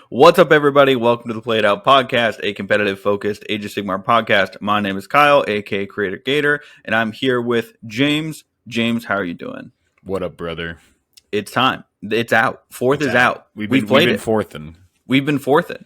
What's up, everybody? Welcome to the Play It Out podcast, a competitive-focused Age of Sigmar podcast. My name is Kyle, aka Creator Gator, and I'm here with James. James, how are you doing? What up, brother? It's time. It's out. Fourth is out. We've been fourthing. We've been fourthing.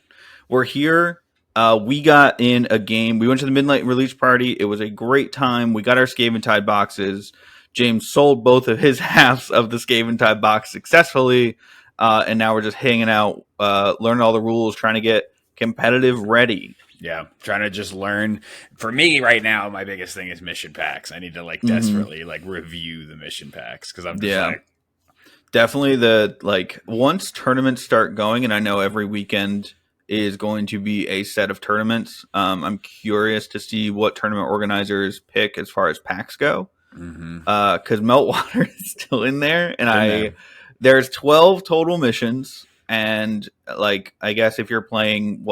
We're here. We got in a game. We went to the midnight release party. It was a great time. We got our Scaventide boxes. James sold both of his halves of the Scaventide box successfully. And now we're just hanging out, learning all the rules, trying to get competitive ready. Yeah, trying to just learn. For me right now, my biggest thing is mission packs. I need to desperately review the mission packs because I'm just definitely once tournaments start going, and I know every weekend is going to be a set of tournaments. I'm curious to see what tournament organizers pick as far as packs go, because Meltwater is still in there, and there's 12 total missions, and I guess if you're playing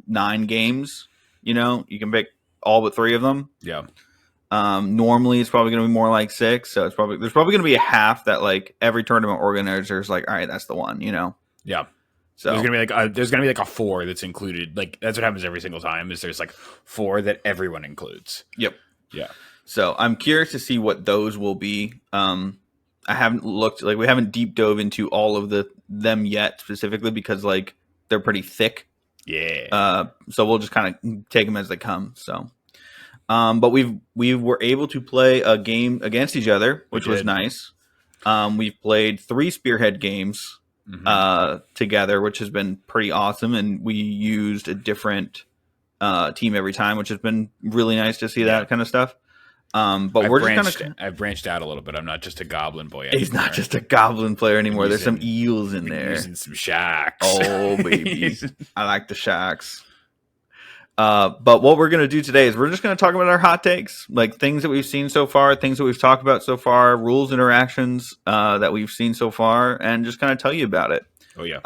9 games, you can pick all but 3 of them. Yeah. Normally it's probably going to be more like 6, so there's probably going to be a half that every tournament organizer is all right, that's the one, Yeah. So there's gonna be a 4 that's included. That's what happens every single time. Is there's 4 that everyone includes. Yep. Yeah. So I'm curious to see what those will be. I haven't looked, we haven't deep dove into all of them yet specifically because they're pretty thick. Yeah. So we'll just kind of take them as they come. So, but we were able to play a game against each other, which was nice. We've played 3 Spearhead games together, which has been pretty awesome. And we used a different team every time, which has been really nice to see that kind of stuff. But I've branched out a little bit. I'm not just a goblin boy anymore. He's not just a goblin player anymore. There's some eels in there. Using some shacks. Oh, baby. I like the shacks. But what we're going to do today is we're just going to talk about our hot takes, things that we've seen so far, things that we've talked about so far, rules, interactions that we've seen so far, and just kind of tell you about it. Oh, yeah.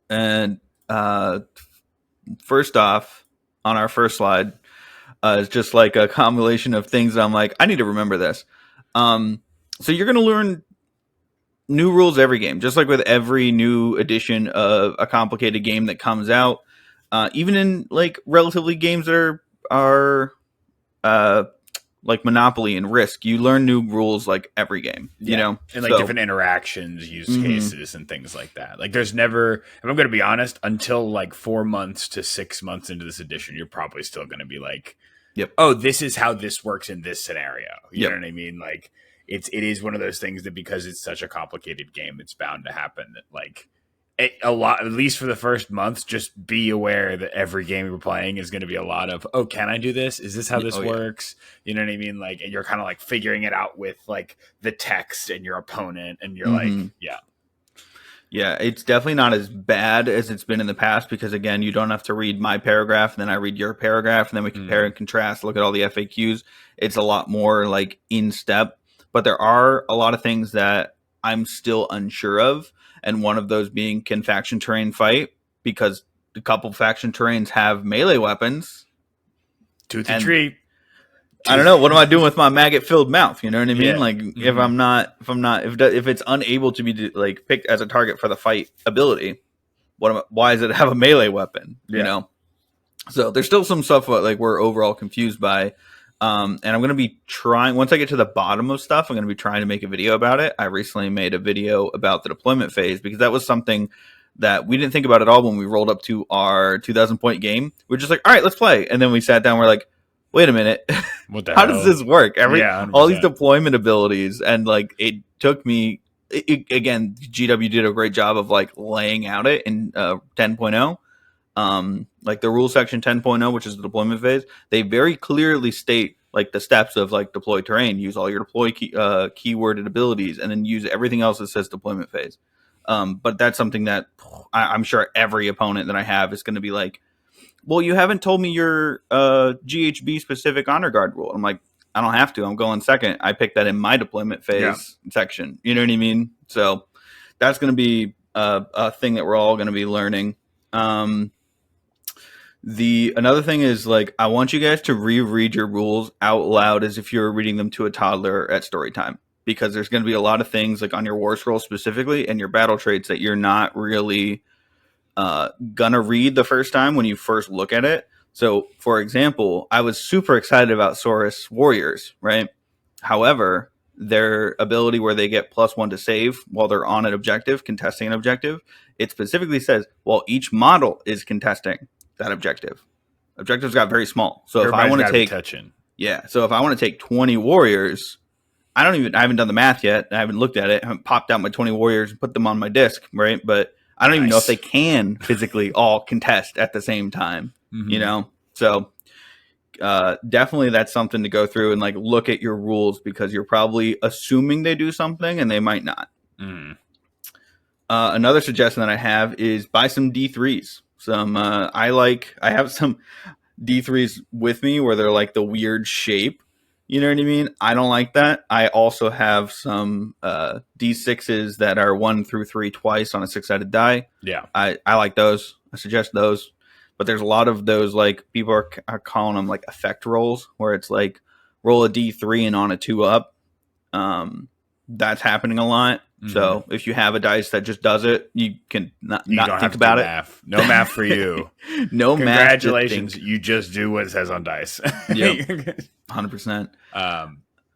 And first off, on our first slide, it's just a combination of things that I'm I need to remember this. So you're going to learn new rules every game, just like with every new edition of a complicated game that comes out. Even in relatively games that are Monopoly and Risk, you learn new rules every game, you know? And different interactions, use cases, and things like that. There's never, if I'm going to be honest, until 4 months to 6 months into this edition, you're probably still going to be yep. Oh, this is how this works in this scenario. You know what I mean? It is one of those things that because it's such a complicated game, it's bound to happen that a lot, at least for the first month, just be aware that every game you're playing is going to be a lot of, oh, can I do this? Is this how this works? You know what I mean? And you're kind of figuring it out with the text and your opponent, and you're Yeah, it's definitely not as bad as it's been in the past because, again, you don't have to read my paragraph and then I read your paragraph and then we compare and contrast, look at all the FAQs. It's a lot more in step, but there are a lot of things that I'm still unsure of. And one of those being, can faction terrain fight? Because a couple faction terrains have melee weapons. Toothy treat. I don't know. What am I doing with my maggot-filled mouth? You know what I mean? Yeah. If it's unable to be picked as a target for the fight ability, why does it have a melee weapon? You know. So there's still some stuff we're overall confused by. And I'm going to be trying, once I get to the bottom of stuff, I'm going to be trying to make a video about it. I recently made a video about the deployment phase because that was something that we didn't think about at all when we rolled up to our 2,000 point game. We're just all right, let's play. And then we sat down, we're wait a minute. How does this work? All these deployment abilities. And it took me, again, GW did a great job of laying out it in 10.0. The rule section 10.0, which is the deployment phase, they very clearly state the steps of deploy terrain, use all your deploy keyworded abilities, and then use everything else that says deployment phase. But that's something that I'm sure every opponent that I have is going to be well, you haven't told me your GHB specific honor guard rule. I'm I don't have to. I'm going second. I picked that in my deployment phase section. You know what I mean? So that's going to be a thing that we're all going to be learning. Another thing is I want you guys to reread your rules out loud as if you're reading them to a toddler at story time, because there's going to be a lot of things on your war scroll specifically and your battle traits that you're not really gonna read the first time when you first look at it. So, for example, I was super excited about Saurus Warriors, right? However, their ability where they get +1 to save while they're on an objective, contesting an objective, it specifically says, well, each model is contesting that objective. Objectives got very small. So Everybody's if I want to take touching. Yeah, so if I want to take 20 warriors, I haven't done the math yet. I haven't looked at it. I haven't popped out my 20 warriors and put them on my disc, right? But I don't even know if they can physically all contest at the same time, you know? So definitely that's something to go through and like look at your rules, because you're probably assuming they do something and they might not. Another suggestion that I have is buy some D3s. I have some D3s with me where they're like the weird shape. You know what I mean? I don't like that. I also have some D6s that are 1 through 3 twice on a 6-sided die. Yeah. I like those. I suggest those. But there's a lot of those, like, people are calling them like effect rolls, where it's like roll a D3 and on a 2 up. That's happening a lot. So if you have a dice that just does it, you can not think about it. Math. No math for you. No math. Congratulations. You just do what it says on dice. Yep. 100%.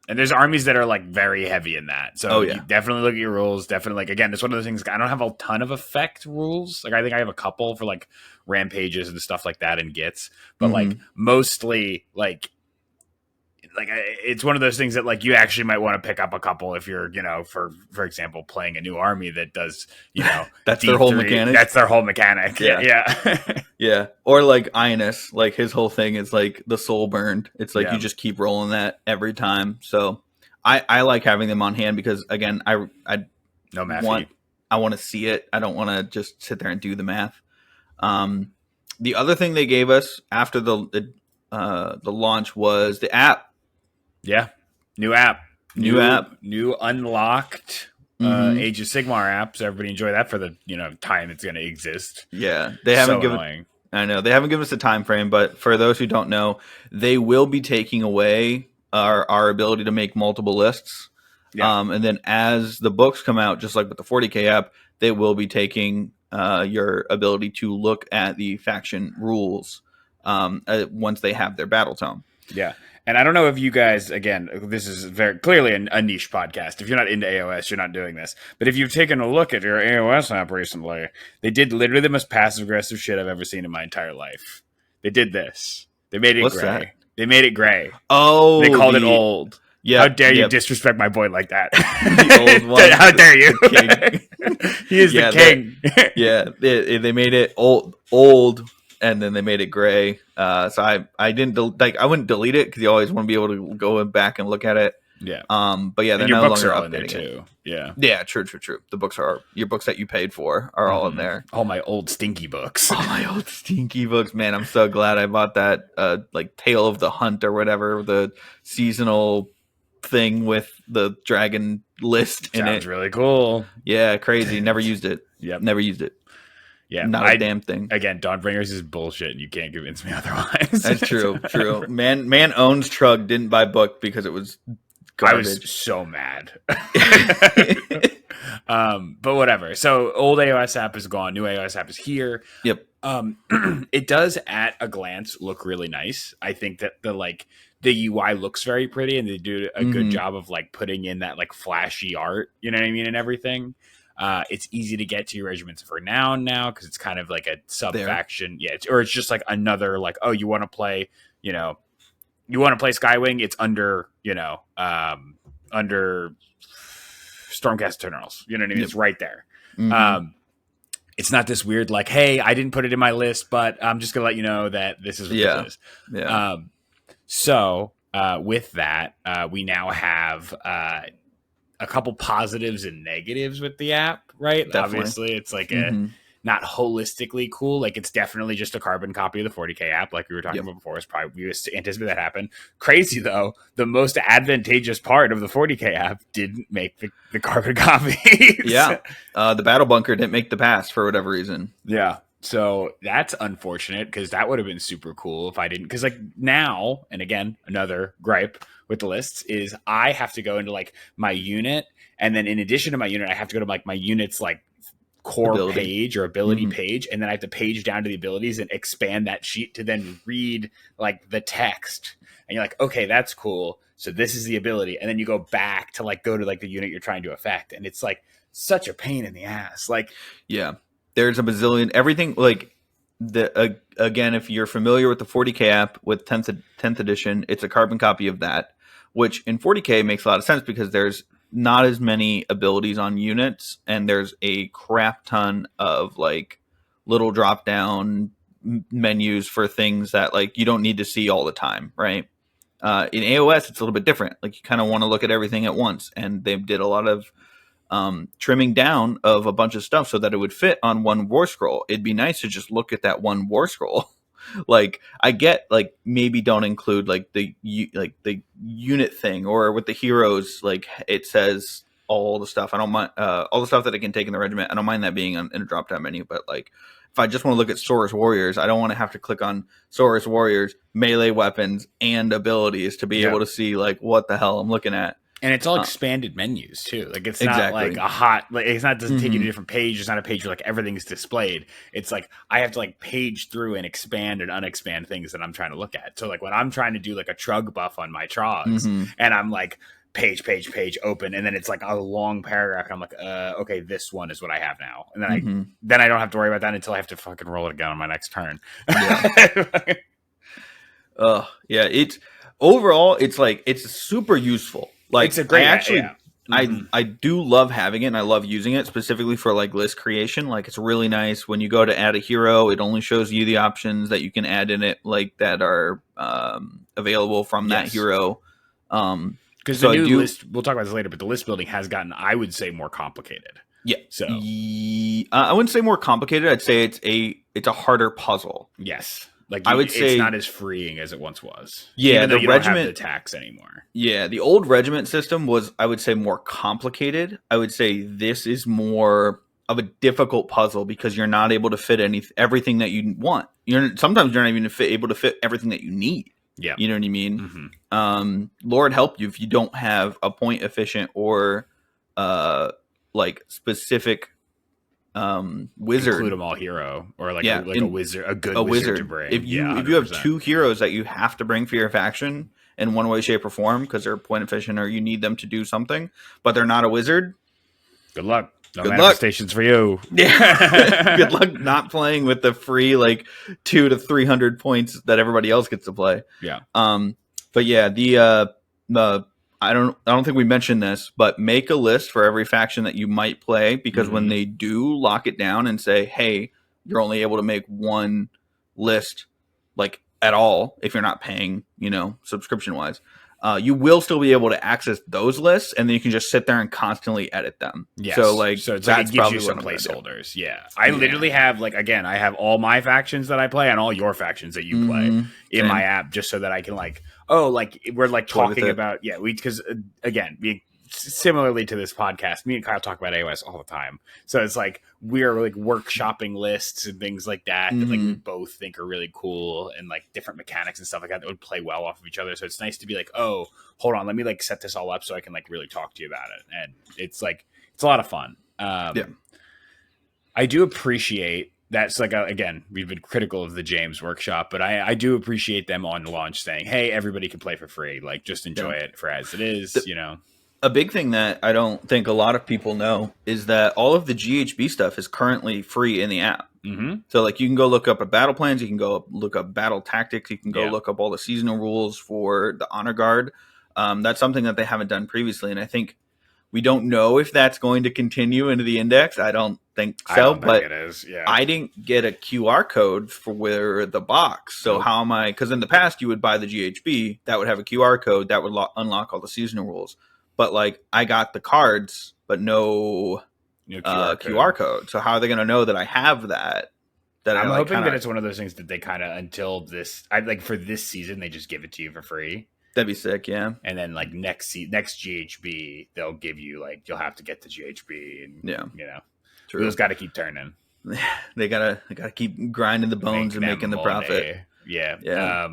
And there's armies that are like very heavy in that. So you definitely look at your rules. Definitely, like, again, it's one of those things. I don't have a ton of effect rules. Like, I think I have a couple for like rampages and stuff like that and gets, but like mostly like it's one of those things that like you actually might want to pick up a couple if you're, you know, for example, playing a new army that does, you know, that's their whole mechanic. That's their whole mechanic. Yeah. Yeah. Or like Ionis, like his whole thing is like the soul burned. It's like you just keep rolling that every time. So I like having them on hand because, again, I want to see it. I don't want to just sit there and do the math. The other thing they gave us after the launch was the app. Yeah. New app. New unlocked Age of Sigmar app. So everybody enjoy that for the, you know, time it's going to exist. Yeah. They haven't annoying. I know. They haven't given us a time frame, but for those who don't know, they will be taking away our ability to make multiple lists. Yeah. And then as the books come out, just like with the 40K app, they will be taking your ability to look at the faction rules once they have their battle tome. Yeah. And I don't know if you guys, again, this is very clearly a niche podcast. If you're not into AOS, you're not doing this. But if you've taken a look at your AOS app recently, they did literally the most passive-aggressive shit I've ever seen in my entire life. They did this. They made it gray. That? They made it gray. Oh. They called it old. Yeah. How dare you disrespect my boy like that? The old one. How dare you? He is the king. They made it old. And then they made it gray. So I didn't I wouldn't delete it because you always want to be able to go back and look at it. Yeah. But yeah, they're your no books longer are all in there updating too. Yeah. Yeah, true. The books are your books that you paid for are all in there. All my old stinky books. All my old stinky books, man. I'm so glad I bought that like Tale of the Hunt or whatever, the seasonal thing with the dragon list in it. Sounds really cool. Yeah, crazy. Never used it. Yep. Never used it. Yeah, not a damn thing. Again, Dawnbringers is bullshit, and you can't convince me otherwise. That's true. Man owns Trug, didn't buy book because it was garbage. I was so mad. But whatever. So old AOS app is gone. New AOS app is here. Yep. It does at a glance look really nice. I think that the UI looks very pretty, and they do a good job of like putting in that like flashy art. You know what I mean, and everything. It's easy to get to your regiments of renown now because it's kind of like a sub faction. Yeah, it's just like another like, oh, you want to play Skywing? It's under under Stormcast Eternals. You know what I mean? Yep. It's right there. It's not this weird like, hey, I didn't put it in my list, but I'm just gonna let you know that this is what it is. Yeah. So with that, we now have a couple positives and negatives with the app, right? Definitely. Obviously, it's like not holistically cool. Like, it's definitely just a carbon copy of the 40K app, like we were talking about before. It's probably, we anticipate that happen. Crazy, though, the most advantageous part of the 40K app didn't make the carbon copy. Yeah. The battle bunker didn't make the pass for whatever reason. Yeah. So that's unfortunate because that would have been super cool if I didn't. Because like now, and again, another gripe with the lists is I have to go into like my unit, and then in addition to my unit, I have to go to like my unit's like core ability page or ability page, and then I have to page down to the abilities and expand that sheet to then read like the text. And you're like, okay, that's cool. So this is the ability, and then you go back to like go to like the unit you're trying to affect, and it's like such a pain in the ass. Like, yeah, there's a bazillion everything like again, if you're familiar with the 40K app with 10th edition, it's a carbon copy of that, which in 40K makes a lot of sense because there's not as many abilities on units, and there's a crap ton of like little drop down menus for things that like you don't need to see all the time, right? In AOS, it's a little bit different. Like you kind of want to look at everything at once, and they did a lot of trimming down of a bunch of stuff so that it would fit on one war scroll. It'd be nice to just look at that one war scroll. Like I get like maybe don't include like the unit thing, or with the heroes like it says all the stuff. I don't mind all the stuff that it can take in the regiment. I don't mind that being in a drop down menu, but like if I just want to look at Saurus Warriors, I don't want to have to click on Saurus Warriors, melee weapons, and abilities to be able to see like what the hell I'm looking at. And it's all expanded menus too. Like it's not like a hot, like it's not, doesn't take you to a different page. It's not a page where like everything's displayed. It's like I have to like page through and expand and unexpand things that I'm trying to look at. So like when I'm trying to do like a Trug buff on my Trogs, and I'm like page open, and then it's like a long paragraph, and I'm like, okay, this one is what I have now. And then I don't have to worry about that until I have to fucking roll it again on my next turn. Yeah. Yeah. It's overall, it's like it's super useful. Like it's a great, I do love having it, and I love using it specifically for like list creation. Like it's really nice when you go to add a hero, it only shows you the options that you can add in it, like that are available from that hero. Because the new list, we'll talk about this later, but the list building has gotten, I would say, more complicated. Yeah. So I wouldn't say more complicated. I'd say it's a harder puzzle. Yes. Like I would say it's not as freeing as it once was. Yeah, even though the you regiment don't have the tax anymore. Yeah, the old regiment system was, I would say, more complicated. I would say this is more of a difficult puzzle because you're not able to fit everything that you want. Sometimes you're not even able to fit everything that you need. Yeah, you know what I mean. Lord help you if you don't have a point efficient or like specific wizard, include them all hero, or like a wizard, a good wizard to bring. If you have two heroes that you have to bring for your faction in one way, shape, or form because they're point efficient or you need them to do something, but they're not a wizard, good luck. No manifestations for you. Yeah, good luck not playing with the free like 200 to 300 points that everybody else gets to play. Yeah. But yeah, the I don't think we mentioned this, but make a list for every faction that you might play, because when they do lock it down and say, hey, you're only able to make one list like at all if you're not paying, subscription wise, you will still be able to access those lists, and then you can just sit there and constantly edit them. Yes. So it's like it gives you some placeholders. Yeah. I literally have I have all my factions that I play and all your factions that you play in my app, just so that I can we're like talking about, because again, similarly to this podcast, me and Kyle talk about AOS all the time. So it's like we're like workshopping lists and things like that that like we both think are really cool, and like different mechanics and stuff like that would play well off of each other. So it's nice to be like, oh, hold on, let me like set this all up so I can like really talk to you about it. And it's like it's a lot of fun. I do appreciate that's like again, we've been critical of the James Workshop, but I do appreciate them on launch saying, hey, everybody can play for free, like just enjoy it for as it is. A big thing that I don't think a lot of people know is that all of the GHB stuff is currently free in the app. So like you can go look up battle plans, you can go look up battle tactics, you can go look up all the seasonal rules for the honor guard. That's something that they haven't done previously, and I think we don't know if that's going to continue into the index. I don't think so, I don't think it is. Yeah, I didn't get a QR code for the box, so how am I? Because in the past you would buy the GHB that would have a QR code that would unlock all the seasonal rules. But like I got the cards, but no QR code. So how are they going to know that I have that? I'm hoping that it's one of those things that they kind of until this, for this season, they just give it to you for free. That'd be sick, yeah. And then like next GHB, they'll give you like you'll have to get the GHB, and True. Wheels got to keep turning. They gotta keep grinding the bones and making the profit. Yeah.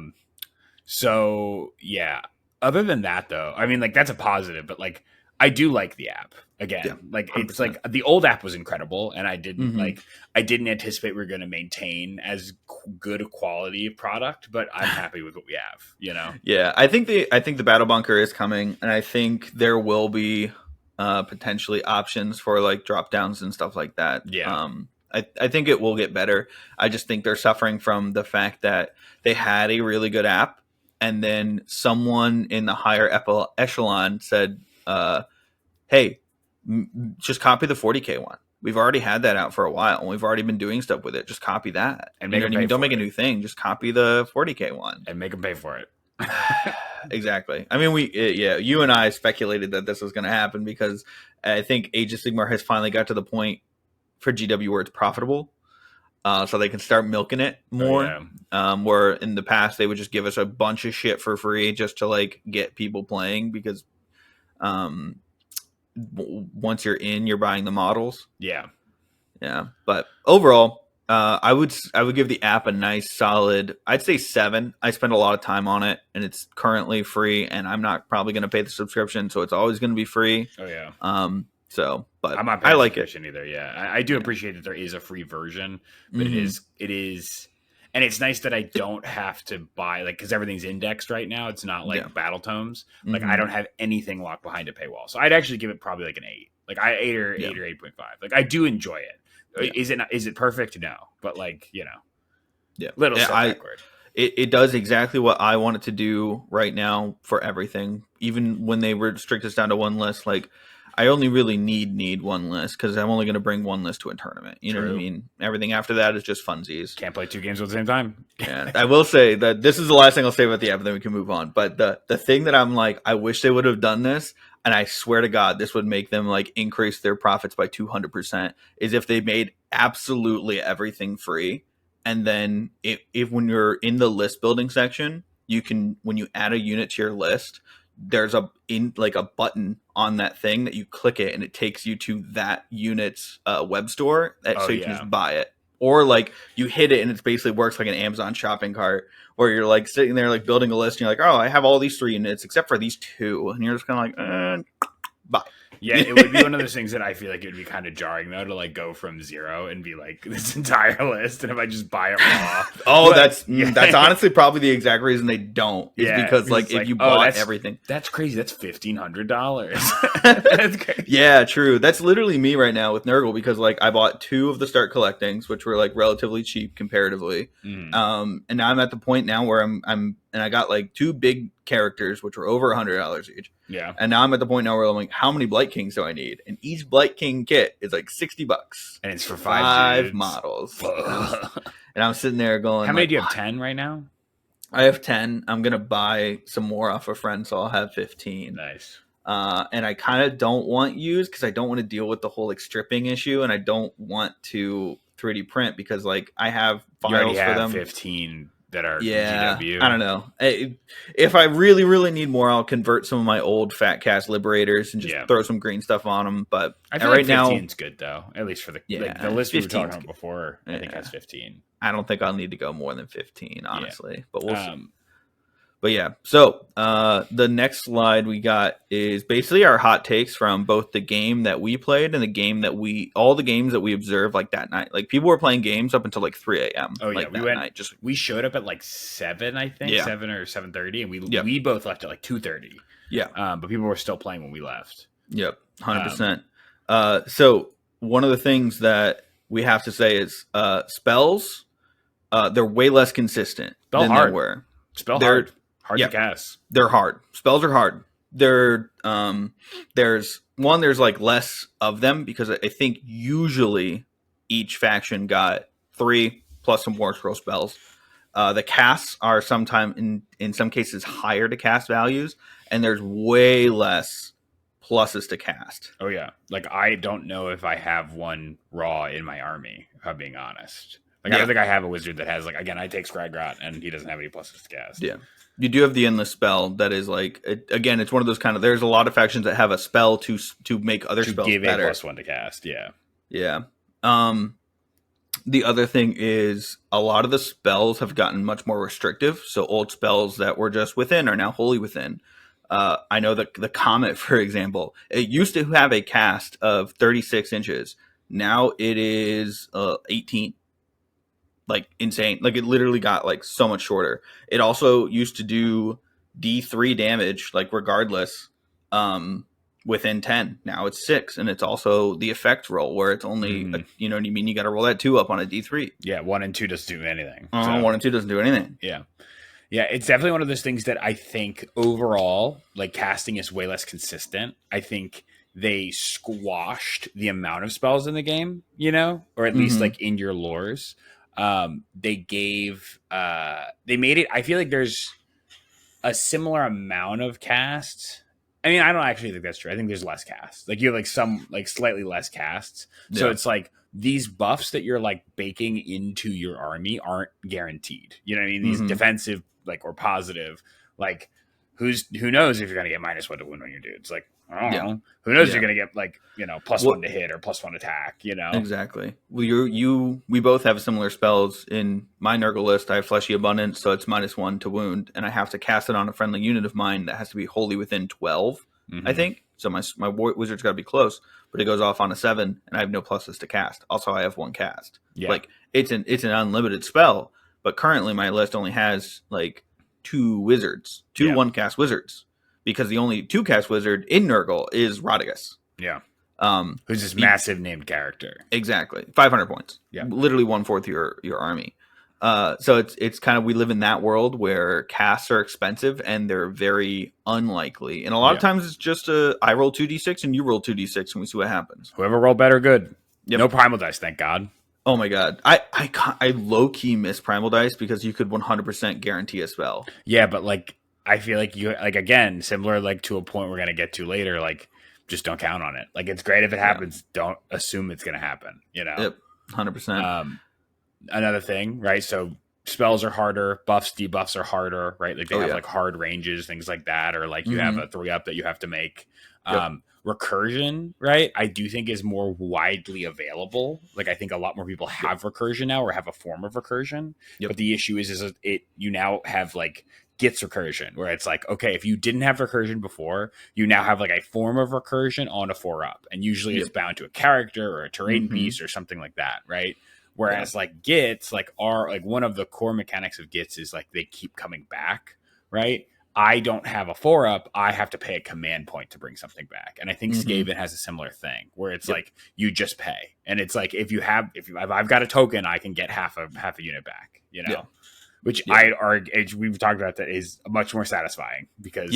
So yeah. Other than that, though, I mean, like that's a positive, but like I do like the app again. Yeah, like 100%. it's like the old app was incredible, and I didn't Mhm. I didn't anticipate we were going to maintain as good a quality product, but I'm happy with what we have. You know. Yeah, I think the battle bunker is coming, and I think there will be potentially options for like drop downs and stuff like that. Yeah. I think it will get better. I just think they're suffering from the fact that they had a really good app, and then someone in the higher echelon said, "Hey, just copy the 40K one. We've already had that out for a while, and we've already been doing stuff with it. Just copy that, And you make know them what I pay mean? Don't for make a it. new thing. Just copy the 40K one And make them pay for it. Exactly. I mean, you and I speculated that this was going to happen because I think Age of Sigmar has finally got to the point for GW where it's profitable, so they can start milking it more. Where in the past they would just give us a bunch of shit for free just to like get people playing because once you're in, you're buying the models. Yeah. Yeah, but overall, I would give the app a nice solid. I'd say 7. I spend a lot of time on it, and it's currently free. And I'm not probably going to pay the subscription, so it's always going to be free. Oh yeah. But I'm not paying I like it. subscription either. Yeah, I do appreciate that there is a free version, but it is, and it's nice that I don't have to buy like because everything's indexed right now. It's not like battle tomes. Like I don't have anything locked behind a paywall, so I'd actually give it probably like an 8. Like 8 or 8.5. Like I do enjoy it. Yeah. Is it perfect? No, but like little step backward. It does exactly what I want it to do right now for everything. Even when they restrict us down to one list, like I only really need one list because I'm only going to bring one list to a tournament. You know what I mean? Everything after that is just funsies. Can't play 2 games at the same time. And I will say that this is the last thing I'll say about the app, and then we can move on. But the thing that I'm like, I wish they would have done this, and I swear to God, this would make them like increase their profits by 200%, is if they made absolutely everything free. And then if when you're in the list building section, you can, when you add a unit to your list, there's a button on that thing that you click it and it takes you to that unit's web store so you can just buy it. Or like you hit it and it basically works like an Amazon shopping cart where you're like sitting there like building a list and you're like, oh, I have all these 3 units except for these 2, and you're just kind of like, bye. Yeah, it would be one of those things that I feel like it would be kind of jarring though to like go from 0 and be like this entire list, and if I just buy it raw. That's honestly probably the exact reason they don't. Is because like if you bought everything, that's crazy. That's $1,500. That's crazy. Yeah, true. That's literally me right now with Nurgle because like I bought 2 of the start collectings, which were like relatively cheap comparatively. And now I'm at the point now where I'm and I got like 2 big characters which were over $100 each. Yeah. And now I'm at the point now where I'm like, how many Blight Kings do I need? And each Blight King kit is like $60. And it's for 5 models. And I'm sitting there going, how many do you have? 10 right now? I have 10. I'm gonna buy some more off a friend, so I'll have 15. Nice. And I kind of don't want used because I don't want to deal with the whole like stripping issue, and I don't want to 3D print because like I have files for them. 15 that are GW. I don't know. If I really, really need more, I'll convert some of my old Fat Cast Liberators and just throw some green stuff on them. But I feel right like now, 15's good though. At least for the the list we were talking about before. I think that's 15. I don't think I'll need to go more than 15, honestly. But we'll see. But yeah, so the next slide we got is basically our hot takes from both the game that we played and the game that all the games that we observed like that night. Like people were playing games up until like 3 a.m. Oh yeah, like, we showed up at like 7, I think, 7 or 7:30, and we both left at like 2:30. Yeah, but people were still playing when we left. Yep, 100%. So one of the things that we have to say is spells. They're way less consistent than they were. Spell hard. Hard to cast. They're hard. Spells are hard. There's like less of them because I think usually each faction got 3 plus some War Scroll spells. The casts are sometimes in some cases higher to cast values, and there's way less pluses to cast. Oh yeah, like I don't know if I have one raw in my army, if I'm being honest. Like I don't think I have a wizard that has like, again, I take Scraggrot and he doesn't have any pluses to cast. Yeah. You do have the Endless spell that is like, again, it's one of those kind of, there's a lot of factions that have a spell to make other spells give better. A +1 to cast, yeah. Yeah. The other thing is a lot of the spells have gotten much more restrictive. So old spells that were just within are now wholly within. I know that the Comet, for example, it used to have a cast of 36 inches. Now it is 18. Like insane. Like it literally got like so much shorter. It also used to do D3 damage, like regardless, within 10. Now it's 6, and it's also the effect roll where it's only you know what I mean. You got to roll that 2 up on a D3. Yeah, 1 and 2 doesn't do anything. So. 1 and 2 doesn't do anything. Yeah. Yeah, it's definitely one of those things that I think overall, like casting is way less consistent. I think they squashed the amount of spells in the game, you know, or at least like in your lores. They made it. I feel like there's a similar amount of casts. I mean, I don't actually think that's true. I think there's less casts. Like you have like some like slightly less casts. So it's like these buffs that you're like baking into your army aren't guaranteed. You know what I mean? These defensive like or positive, like who knows if you're gonna get -1 to wound on your dudes? Like I don't know. Who knows if you're gonna get like, you know, +1 to hit or +1 attack, you know? Exactly. Well, we both have similar spells in my Nurgle list. I have Fleshy Abundance, so it's -1 to wound, and I have to cast it on a friendly unit of mine that has to be wholly within 12, I think. So my wizard's got to be close, but it goes off on a 7, and I have no pluses to cast. Also, I have 1 cast. Yeah. Like it's an unlimited spell, but currently my list only has like 2 wizards, 2 1-cast wizards, because the only 2-cast wizard in Nurgle is Radagast. Yeah. Who's this massive named character? Exactly. 500 points. Yeah. Literally 1/4 your army. So it's kind of, we live in that world where casts are expensive and they're very unlikely. And a lot of times it's just I roll 2d6 and you roll 2d6 and we see what happens. Whoever rolled better, good. Yep. No primal dice, thank God. Oh my God. I low key miss primal dice because you could 100% guarantee a spell. Yeah, but like I feel like you like, again, similar like to a point we're gonna get to later, like just don't count on it. Like it's great if it happens. Don't assume it's gonna happen, you know. Yep. 100%. Another thing, right? So spells are harder, buffs, debuffs are harder, right? Like they have like hard ranges, things like that, or like you have a 3-up that you have to make. Recursion, right? I do think is more widely available. Like I think a lot more people have recursion now or have a form of recursion. But the issue is you now have like gets recursion, where it's like, okay, if you didn't have recursion before, you now have like a form of recursion on a 4-up, and usually it's bound to a character or a terrain piece or something like that, right? Whereas like gits like are like one of the core mechanics of gits is like they keep coming back, right? I don't have a 4-up. I have to pay a command point to bring something back. And I think Skaven has a similar thing where it's like you just pay. And it's like if I've got a token, I can get half a unit back, you know. Which we've talked about, that is much more satisfying because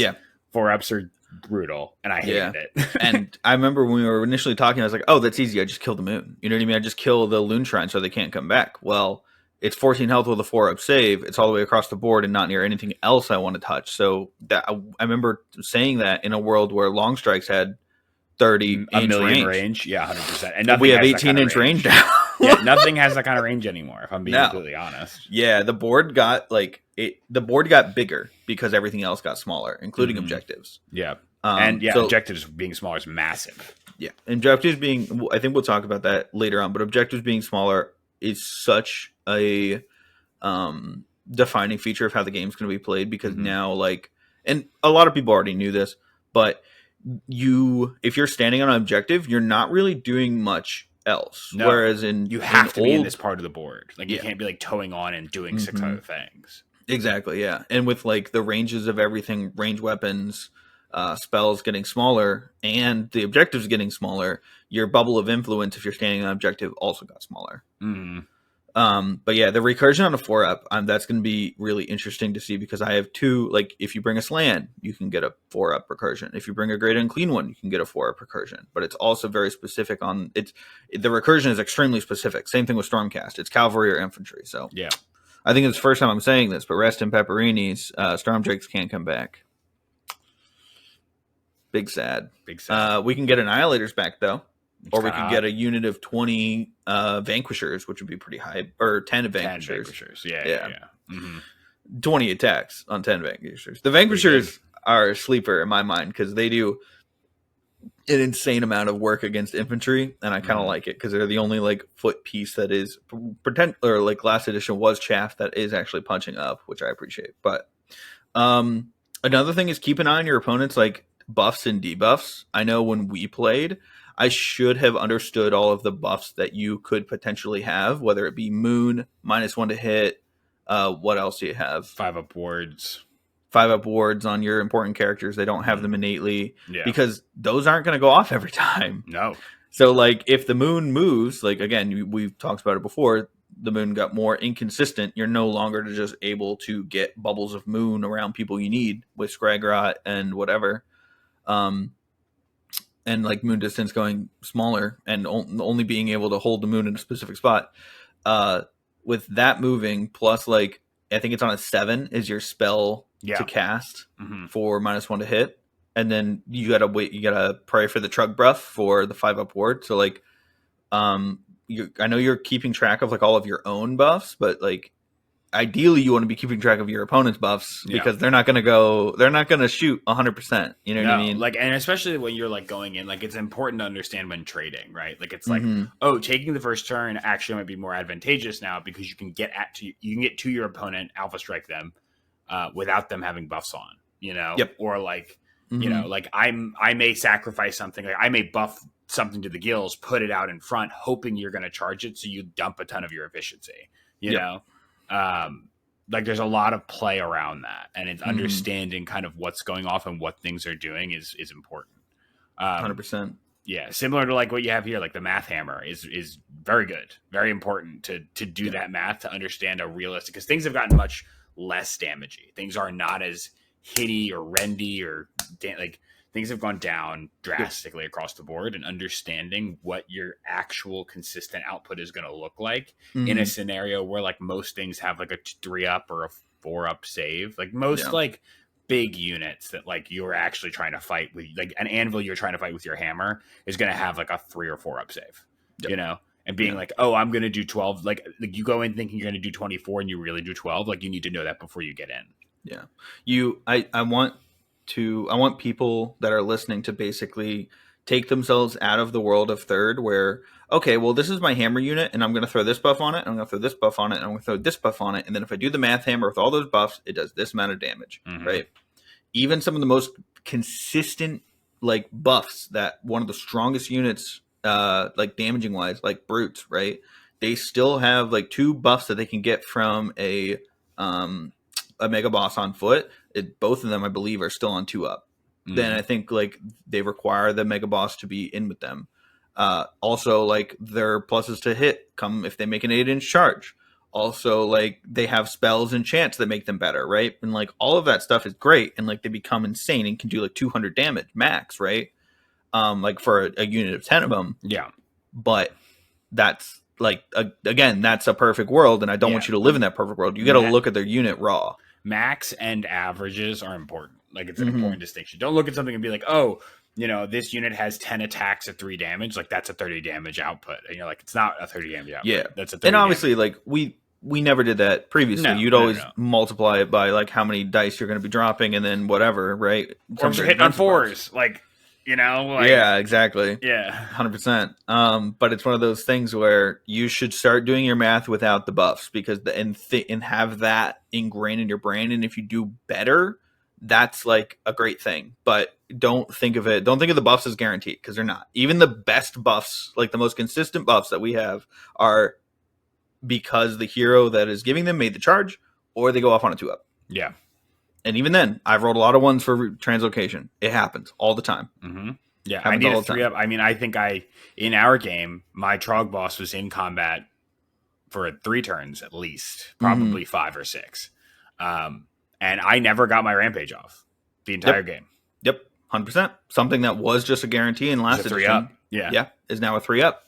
4-ups are brutal and I hated it. And I remember when we were initially talking, I was like, oh, that's easy. I just kill the moon. You know what I mean? I just kill the Loon Shrine so they can't come back. Well, it's 14 health with a 4-up save. It's all the way across the board and not near anything else I want to touch. So that I remember saying that in a world where long strikes had 30 a million range. Yeah, 100%. And we have 18-inch range now. Nothing has that kind of range anymore, if I'm being completely honest. Yeah, the board got bigger because everything else got smaller, including objectives. Yeah. Objectives being smaller is massive. Yeah. Objectives being, I think we'll talk about that later on, but objectives being smaller is such a defining feature of how the game's going to be played, because now, like, and a lot of people already knew this, but if you're standing on an objective, you're not really doing much else. No, whereas you have to be in this part of the board. Like you can't be like towing on and doing 6 other things. Exactly. Yeah. And with like the ranges of everything, range weapons, spells getting smaller, and the objectives getting smaller, your bubble of influence, if you're standing on an objective, also got smaller. But yeah, the recursion on a 4-up, that's going to be really interesting to see, because I have 2. Like if you bring a Slan, you can get a 4-up recursion. If you bring a Great Unclean One, you can get a 4-up recursion. But it's also very specific on the recursion is extremely specific. Same thing with Stormcast. It's cavalry or infantry. So yeah, I think it's the first time I'm saying this, but rest in Pepperini's. Stormdrakes can't come back. Big sad. We can get Annihilators back though. Or we could get a unit of 20 Vanquishers, which would be pretty high, or 10 Vanquishers. Yeah. 20 attacks on 10 Vanquishers. The Vanquishers are a sleeper in my mind because they do an insane amount of work against infantry, and I kind of like it because they're the only like foot piece that is or like last edition was chaff that is actually punching up, which I appreciate. But Another thing is keep an eye on your opponent's like buffs and debuffs. I know when we played, I should have understood all of the buffs that you could potentially have, whether it be Moon, -1 to hit. What else do you have? 5-up wards. 5-up wards on your important characters. They don't have them innately because those aren't going to go off every time. No. So, like, if the Moon moves, like, again, we've talked about it before, the Moon got more inconsistent. You're no longer just able to get bubbles of Moon around people you need with Scragrot and whatever. And, like, Moon distance going smaller and only being able to hold the Moon in a specific spot. With that moving, plus, like, I think it's on a 7 is your spell to cast for -1 to hit. And then you gotta wait. You gotta pray for the Trug buff for the 5-up ward. So like, I know you're keeping track of like all of your own buffs, but like, ideally you want to be keeping track of your opponent's buffs because they're not gonna shoot 100%. You know what I mean? Like, and especially when you're like going in, like it's important to understand when trading, right? Like it's like, oh, taking the first turn actually might be more advantageous now because you can get to your opponent, alpha strike them, without them having buffs on. You know, or like. You know, like I may sacrifice something. Like I may buff something to the gills, put it out in front, hoping you're going to charge it, so you dump a ton of your efficiency. You know, like there's a lot of play around that, and it's understanding kind of what's going off and what things are doing is important. 100%. Yeah, similar to like what you have here, like the math hammer is very good, very important to do that math to understand a realistic because things have gotten much less damagey. Things are not as hitty or rendy or like things have gone down drastically across the board, and understanding what your actual consistent output is going to look like in a scenario where like most things have like a 3-up or a 4-up save, like most like big units that like you're actually trying to fight with, like an anvil you're trying to fight with your hammer is going to have like a 3 or 4-up save, you know, and being like, oh, I'm going to do 12, like you go in thinking you're going to do 24 and you really do 12, like you need to know that before you get in. Yeah. I want people that are listening to basically take themselves out of the world of third where, okay, well, this is my hammer unit and I'm going to throw this buff on it. I'm going to throw this buff on it. And I'm going to throw this buff on it. And then if I do the math hammer with all those buffs, it does this amount of damage, right? Even some of the most consistent like buffs that one of the strongest units, like damaging wise, like brutes, right? They still have like 2 buffs that they can get from a mega boss on foot. Both of them, I believe, are still on 2-up. Then I think like they require the mega boss to be in with them. Also, like their pluses to hit come if they make an 8-inch charge. Also, like they have spells and chants that make them better, right? And like all of that stuff is great, and like they become insane and can do like 200 damage max, right? Like for a unit of 10 of them. Yeah, but that's like again, that's a perfect world, and I don't want you to live in that perfect world. You got to look at their unit raw. Max and averages are important. Like it's an important distinction. Don't look at something and be like, oh, you know, this unit has 10 attacks at 3 damage. Like that's a 30 damage output. And you're like, it's not a 30 damage output. Yeah, that's a 30 and obviously, damage. like we never did that previously. You'd always multiply it by like how many dice you're going to be dropping, and then whatever, right? Or you're hitting on 4s, like. You know, like, yeah, exactly. Yeah, 100%. But it's one of those things where you should start doing your math without the buffs because and have that ingrained in your brain. And if you do better, that's like a great thing. But don't think of the buffs as guaranteed because they're not. Even the best buffs, like the most consistent buffs that we have, are because the hero that is giving them made the charge, or they go off on a 2-up. Yeah. And even then, I've rolled a lot of ones for translocation. It happens all the time. Yeah, I need a 3-up. I mean, I think in our game, my Trog boss was in combat for 3 turns at least, probably 5 or 6. And I never got my rampage off the entire game. Yep, 100%. Something that was just a guarantee in last edition. 3-up. Yeah, is now a 3-up.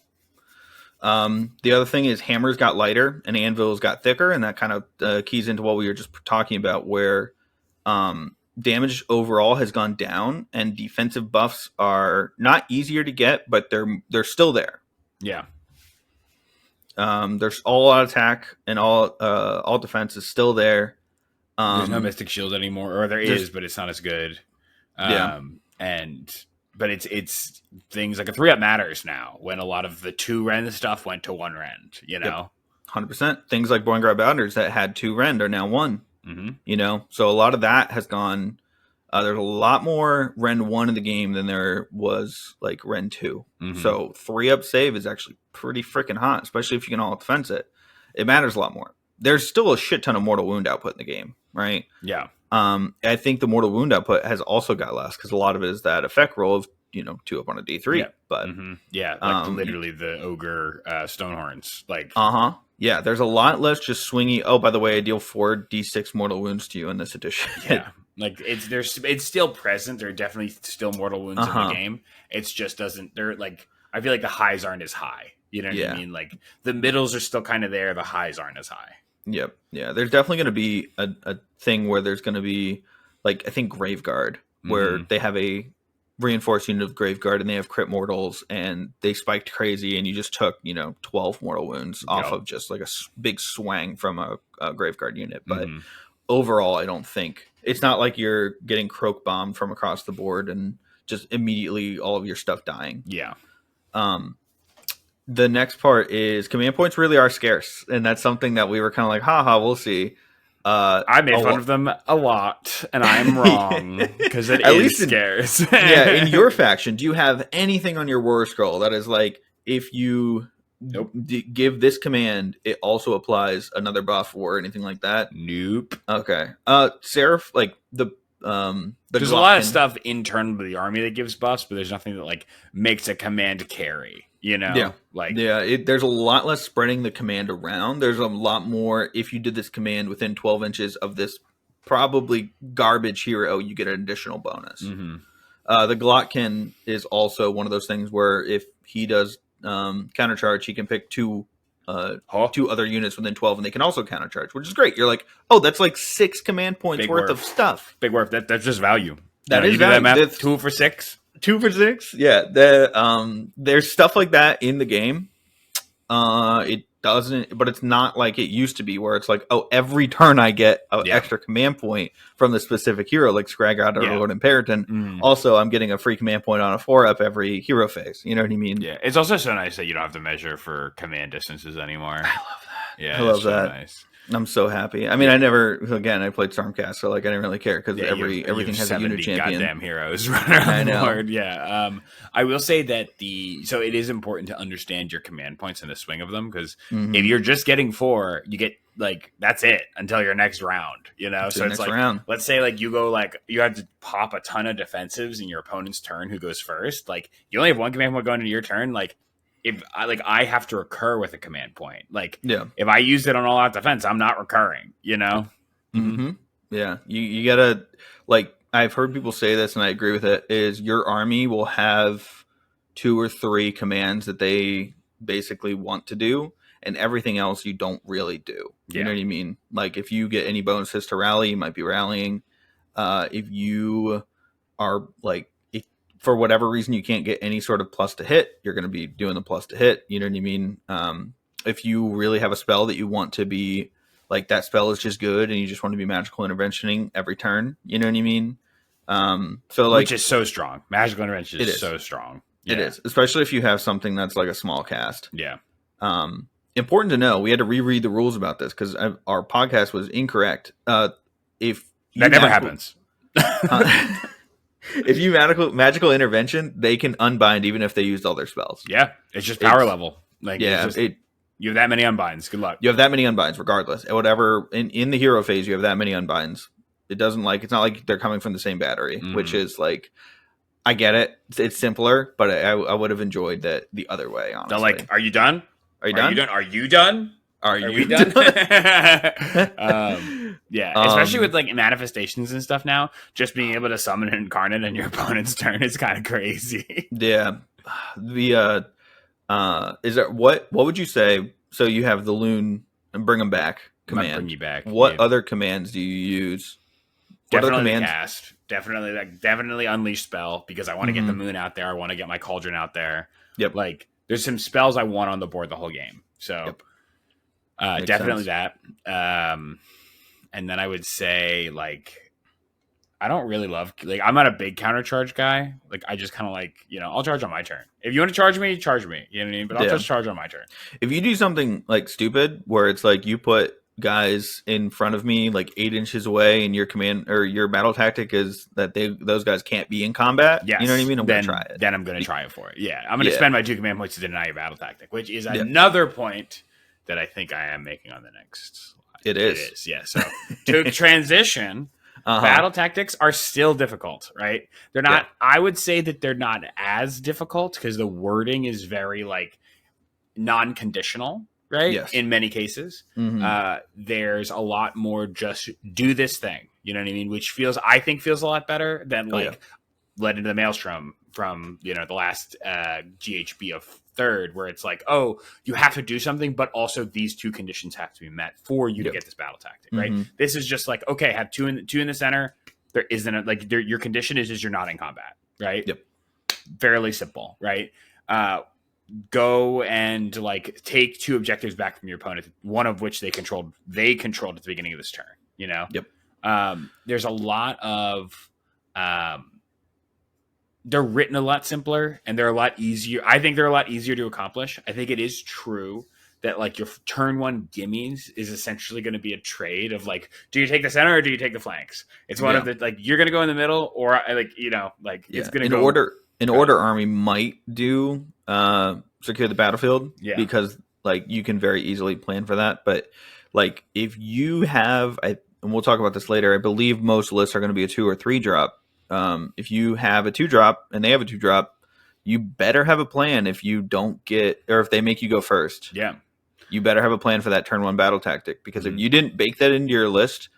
The other thing is hammers got lighter and anvils got thicker, and that kind of keys into what we were just talking about, where damage overall has gone down, and defensive buffs are not easier to get, but they're still there. Yeah. There's all out attack and all defense is still there. There's no Mystic Shield anymore, or there is, but it's not as good. But it's things like a 3-up matters now when a lot of the 2 rend stuff went to 1 rend, you know? 100%. Things like Boingrad Bounders that had 2 rend are now 1. You know, so a lot of that has gone There's a lot more Ren 1 in the game than there was like Ren 2. Mm-hmm. So 3-up save is actually pretty freaking hot, especially if you can all defense it. It matters a lot more. There's still a shit ton of mortal wound output in the game, right? Yeah. I think the mortal wound output has also got less because a lot of it is that effect roll of 2 up on a D3. Yeah. But like literally the ogre Stonehorns. Like yeah, there's a lot less just swingy. Oh, by the way, I deal 4 D6 mortal wounds to you in this edition. Yeah. Like it's still present. There are definitely still mortal wounds in the game. It's just doesn't. They're like, I feel like the highs aren't as high. You know what I mean? Like the middles are still kind of there. The highs aren't as high. Yep. Yeah. There's definitely going to be a thing where there's going to be like I think Graveguard, where they have a reinforced unit of Graveguard and they have crit mortals and they spiked crazy and you just took 12 mortal wounds off of just like a big swang from a Graveguard unit. But overall, I don't think it's not like you're getting croak bombed from across the board and just immediately all of your stuff dying. Yeah. The next part is command points really are scarce, and that's something that we were kind of like, haha, we'll see. I made fun of them a lot, and I'm wrong because it is scarce. In your faction, do you have anything on your war scroll that is like, if you give this command, it also applies another buff or anything like that? Nope. Okay. Seraph, like there's a lot of stuff internal to the army that gives buffs, but there's nothing that like makes a command carry. There's a lot less spreading the command around. There's a lot more. If you did this command within 12 inches of this probably garbage hero, you get an additional bonus. The Glotkin is also one of those things where if he does countercharge, he can pick two other units within 12 and they can also countercharge, which is great. You're like, oh, that's like 6 command points worth of stuff. Big worth. That's just value. That is value. That math, 2 for 6. 2 for 6. Yeah. There's stuff like that in the game. It doesn't, but it's not like it used to be where it's like, oh, every turn I get an extra command point from the specific hero, like Scraggot or Lord Imperaton. Also, I'm getting a free command point on a 4-up every hero phase. You know what I mean? Yeah. It's also so nice that you don't have to measure for command distances anymore. I love that. Yeah. I love so that. Nice. I'm so happy. I mean, I played Stormcast, so like I didn't really care because everything has a unit champion. Goddamn heroes running around the board. Yeah. I will say that so it is important to understand your command points and the swing of them because if you're just getting 4, you get like that's it until your next round. So it's like let's say like you go like you have to pop a ton of defensives in your opponent's turn. Who goes first? Like you only have 1 command point going into your turn. Like. If I have to recur with a command point, if I use it on all out defense, I'm not recurring, Yeah, you gotta I've heard people say this and I agree with it, is your army will have 2 or 3 commands that they basically want to do and everything else you don't really do. You know what I mean? Like if you get any bonuses to rally, you might be rallying. If you are for whatever reason you can't get any sort of plus to hit, you're going to be doing the plus to hit. You know what I mean? If you really have a spell that you want to be like that spell is just good and you just want to be magical interventioning every turn, you know what I mean? Which is so strong. Magical intervention is so strong. Yeah. It is, especially if you have something that's like a small cast. Yeah. Important to know, we had to reread the rules about this because our podcast was incorrect. If that never happens. If you magical intervention, they can unbind even if they used all their spells. Yeah, it's just power level. Like you have that many unbinds. Good luck. You have that many unbinds, regardless. Whatever in the hero phase, you have that many unbinds. It's not like they're coming from the same battery, which is like, I get it. It's simpler, but I would have enjoyed that the other way. Honestly, like, are you done? Are you done? Are you done? Are you done? Especially with like manifestations and stuff now, just being able to summon an incarnate in your opponent's turn is kind of crazy. Yeah. Is there what would you say? So you have the loon and bring them back command. Bring you back. What other commands do you use? Definitely cast. Definitely unleash spell because I want to get the moon out there. I want to get my cauldron out there. Yep. Like there's some spells I want on the board the whole game. So definitely sense. that. And then I would say like I don't really love I'm not a big counter charge guy. Like I just kind of like, I'll charge on my turn. If you want to charge me, charge me. You know what I mean? But I'll just charge on my turn. If you do something like stupid where it's like you put guys in front of me like 8 inches away, and your command or your battle tactic is that those guys can't be in combat. Yes, you know what I mean? I'm gonna try it. Then I'm gonna try it for it. Yeah, I'm gonna spend my 2 command points to deny your battle tactic, which is another point that I think I am making on the next slide. It is. Yeah. So to transition, battle tactics are still difficult, right? They're not. I would say that they're not as difficult because the wording is very like non-conditional, right? Yes. In many cases, there's a lot more just do this thing. You know what I mean? Which I think feels a lot better than like led into the maelstrom from the last GHB of third, where it's like, oh, you have to do something, but also these 2 conditions have to be met for you to get this battle tactic, right? This is just like, okay, have two in the center. There isn't your condition is you're not in combat, right? Yep. Fairly simple, right? Go and like take 2 objectives back from your opponent, one of which they controlled at the beginning of this turn. Yep. There's a lot of they're written a lot simpler and they're a lot easier. I think they're a lot easier to accomplish. I think it is true that like your turn 1 gimmies is essentially going to be a trade of like, do you take the center or do you take the flanks? It's one of the like you're going to go in the middle or it's going to go in order. Army might do secure the battlefield because like you can very easily plan for that. But like if you have, and we'll talk about this later, I believe most lists are going to be a 2 or 3 drop. If you have a 2 drop and they have a 2 drop, you better have a plan if you don't get, or if they make you go first. Yeah. You better have a plan for that turn 1 battle tactic, because if you didn't bake that into your list,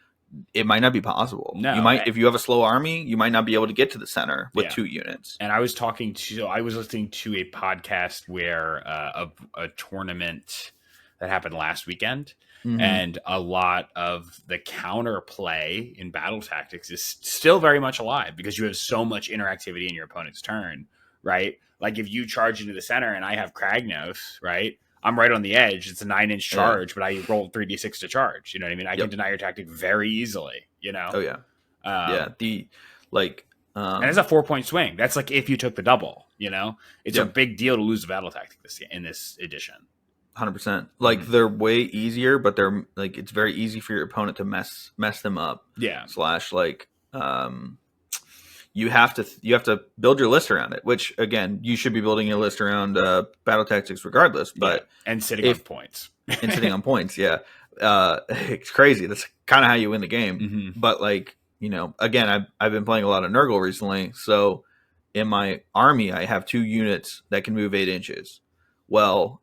it might not be possible. No, you might, if you have a slow army, you might not be able to get to the center with 2 units. And I was listening to a podcast where a tournament that happened last weekend. And a lot of the counter play in battle tactics is still very much alive because you have so much interactivity in your opponent's turn, right? Like if you charge into the center and I have Kragnos, right? I'm right on the edge. It's a 9-inch charge, but I rolled 3d6 to charge. You know what I mean? I can deny your tactic very easily, Oh, yeah. And it's a 4-point swing. That's like if you took the double, it's a big deal to lose the battle tactic in this edition. 100%. Like they're way easier, but they're like it's very easy for your opponent to mess them up. Yeah. / like you have to build your list around it, which again you should be building your list around battle tactics regardless. But and sitting on points. And sitting on points, it's crazy. That's kind of how you win the game. But like again, I've been playing a lot of Nurgle recently, so in my army I have 2 units that can move 8 inches. Well,